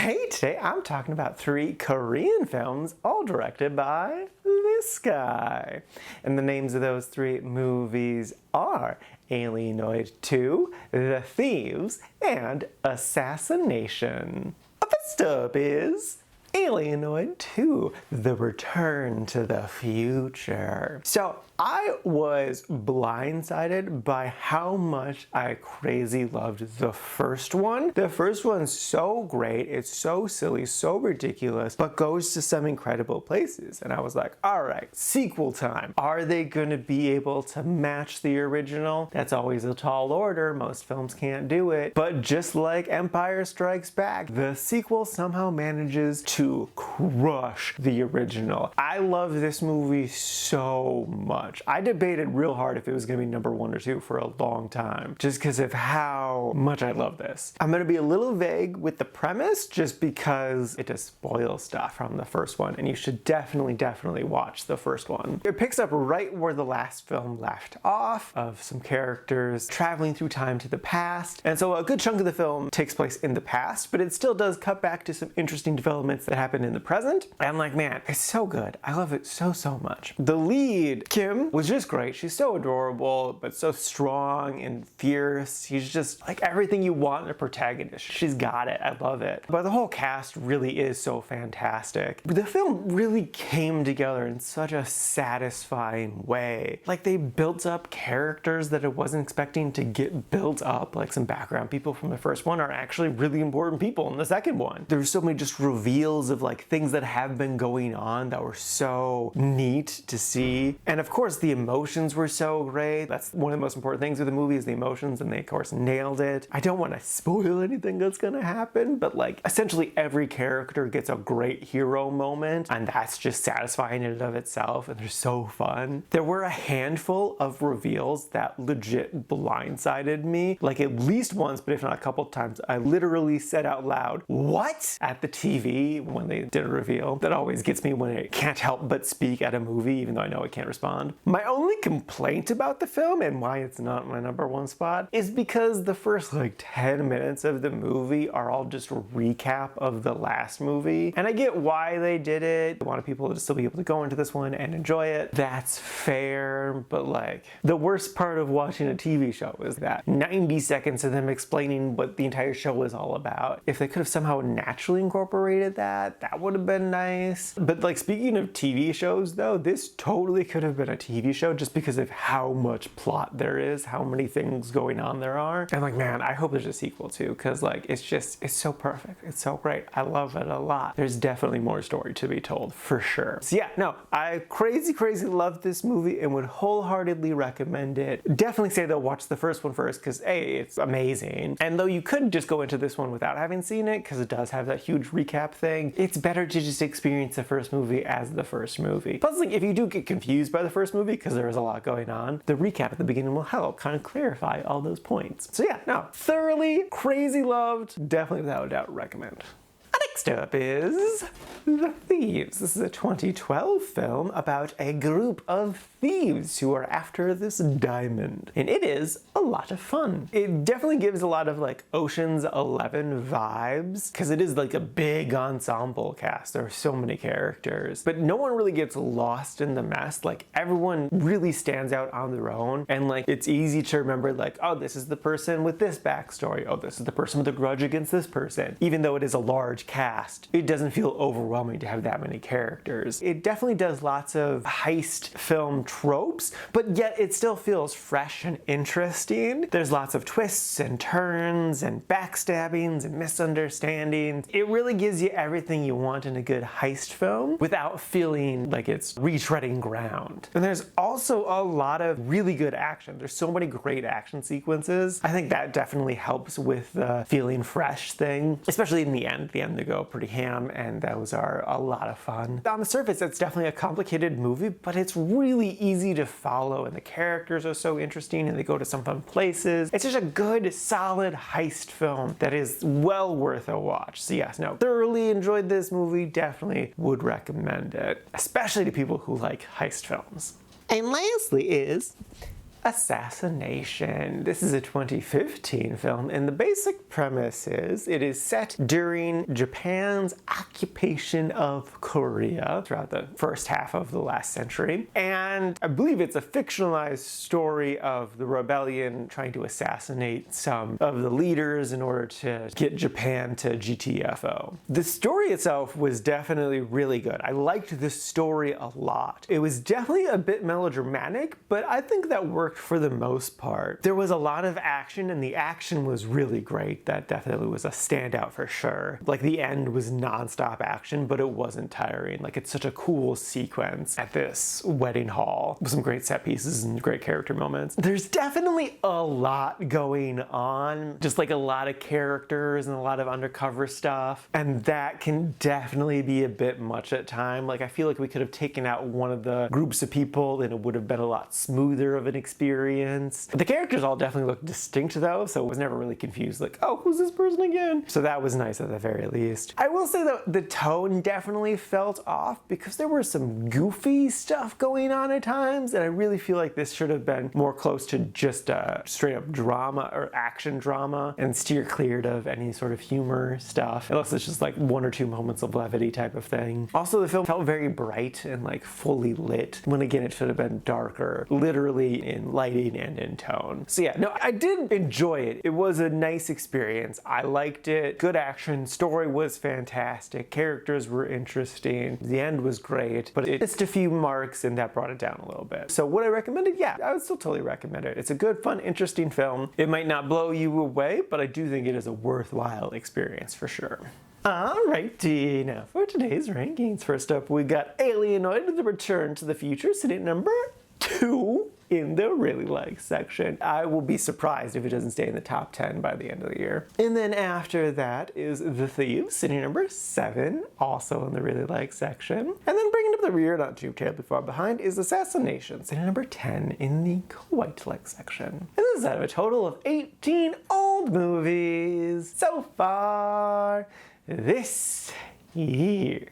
Hey, today I'm talking about 3 Korean films, all directed by this guy. And the names of those 3 movies are Alienoid 2, The Thieves, and Assassination. First up is Alienoid 2, The Return to the Future. So I was blindsided by how much I crazy loved the first one. The first one's so great, it's so silly, so ridiculous, but goes to some incredible places. And I was like, all right, sequel time. Are they gonna be able to match the original? That's always a tall order, most films can't do it. But just like Empire Strikes Back, the sequel somehow manages to crush the original. I love this movie so much. I debated real hard if it was going to be number 1 or 2 for a long time, just because of how much I love this. I'm going to be a little vague with the premise, just because it does spoil stuff from the first one, and you should definitely watch the first one. It picks up right where the last film left off, of some characters traveling through time to the past, and so a good chunk of the film takes place in the past, but it still does cut back to some interesting developments that happen in the present. And I'm like, man, it's so good. I love it so much. The lead, Kim, was just great. She's so adorable, but so strong and fierce. She's just like everything you want in a protagonist. She's got it. I love it. But the whole cast really is so fantastic. The film really came together in such a satisfying way. Like, they built up characters that I wasn't expecting to get built up. Like, some background people from the first one are actually really important people in the second one. There's so many just reveals of like things that have been going on that were so neat to see. And of course, the emotions were so great. That's one of the most important things with the movie, is the emotions, and they of course nailed it. I don't want to spoil anything that's gonna happen, but like essentially every character gets a great hero moment, and that's just satisfying in and of itself, and they're so fun. There were a handful of reveals that legit blindsided me, like at least once, but if not a couple times. I literally said out loud, "What?" at the TV when they did a reveal. That always gets me when I can't help but speak at a movie, even though I know I can't respond. My only complaint about the film, and why it's not my number 1 spot, is because the first like 10 minutes of the movie are all just a recap of the last movie. And I get why they did it. They wanted people to still be able to go into this one and enjoy it. That's fair, but like the worst part of watching a TV show is that 90 seconds of them explaining what the entire show is all about. If they could have somehow naturally incorporated that, that would have been nice. But like, speaking of TV shows though, this totally could have been a TV show just because of how much plot there is, how many things going on there are. And like, man, I hope there's a sequel too, because like it's so perfect. It's so great. I love it a lot. There's definitely more story to be told for sure. So yeah, no, I crazy love this movie and would wholeheartedly recommend it. Definitely say though, watch the first one first, because A, it's amazing. And though you could just go into this one without having seen it, because it does have that huge recap thing, it's better to just experience the first movie as the first movie. Plus, like, if you do get confused by the first movie, because there is a lot going on, the recap at the beginning will help kind of clarify all those points. So yeah, no, thoroughly crazy loved, definitely without a doubt recommend. Next up is The Thieves. This is a 2012 film about a group of thieves who are after this diamond. And it is a lot of fun. It definitely gives a lot of like Ocean's 11 vibes, because it is like a big ensemble cast. There are so many characters, but no one really gets lost in the mess. Like, everyone really stands out on their own, and like it's easy to remember like, oh, this is the person with this backstory. Oh, this is the person with a grudge against this person. Even though it is a large cast, it doesn't feel overwhelming to have that many characters. It definitely does lots of heist film tropes, but yet it still feels fresh and interesting. There's lots of twists and turns and backstabbings and misunderstandings. It really gives you everything you want in a good heist film without feeling like it's retreading ground. And there's also a lot of really good action. There's so many great action sequences. I think that definitely helps with the feeling fresh thing, especially in the end. They go pretty ham, and those are a lot of fun. On the surface, it's definitely a complicated movie, but it's really easy to follow, and the characters are so interesting, and they go to some fun places. It's just a good, solid heist film that is well worth a watch. So yes, no, thoroughly enjoyed this movie. Definitely would recommend it, especially to people who like heist films. And lastly is Assassination. This is a 2015 film, and the basic premise is it is set during Japan's occupation of Korea throughout the first half of the last century. And I believe it's a fictionalized story of the rebellion trying to assassinate some of the leaders in order to get Japan to GTFO. The story itself was definitely really good. I liked this story a lot. It was definitely a bit melodramatic, but I think that worked for the most part. There was a lot of action, and the action was really great. That definitely was a standout for sure. Like, the end was non-stop action, but it wasn't tiring. Like, it's such a cool sequence at this wedding hall with some great set pieces and great character moments. There's definitely a lot going on, just like a lot of characters and a lot of undercover stuff, and that can definitely be a bit much at times. Like, I feel like we could have taken out one of the groups of people and it would have been a lot smoother of an experience. The characters all definitely look distinct though, so it was never really confused, like, oh, who's this person again? So that was nice at the very least. I will say though, the tone definitely felt off because there was some goofy stuff going on at times, and I really feel like this should have been more close to just a straight up drama or action drama and steer clear of any sort of humor stuff, unless it's just like one or two moments of levity type of thing. Also, the film felt very bright and like fully lit, when again it should have been darker, literally in lighting and in tone. So yeah, no, I did enjoy it. It was a nice experience. I liked it. Good action, story was fantastic, characters were interesting, the end was great, but it missed a few marks and that brought it down a little bit. So would I recommend it? Yeah, I would still totally recommend it. It's a good, fun, interesting film. It might not blow you away, but I do think it is a worthwhile experience for sure. Alrighty, now for today's rankings. First up, we got Alienoid, The Return to the Future, sitting at number 2 in the really like section. I will be surprised if it doesn't stay in the top 10 by the end of the year. And then after that is The Thieves, sitting number 7, also in the really like section. And then bringing up the rear, not too terribly far behind, is Assassination, sitting number 10 in the quite like section. And this is out of a total of 18 old movies so far this year.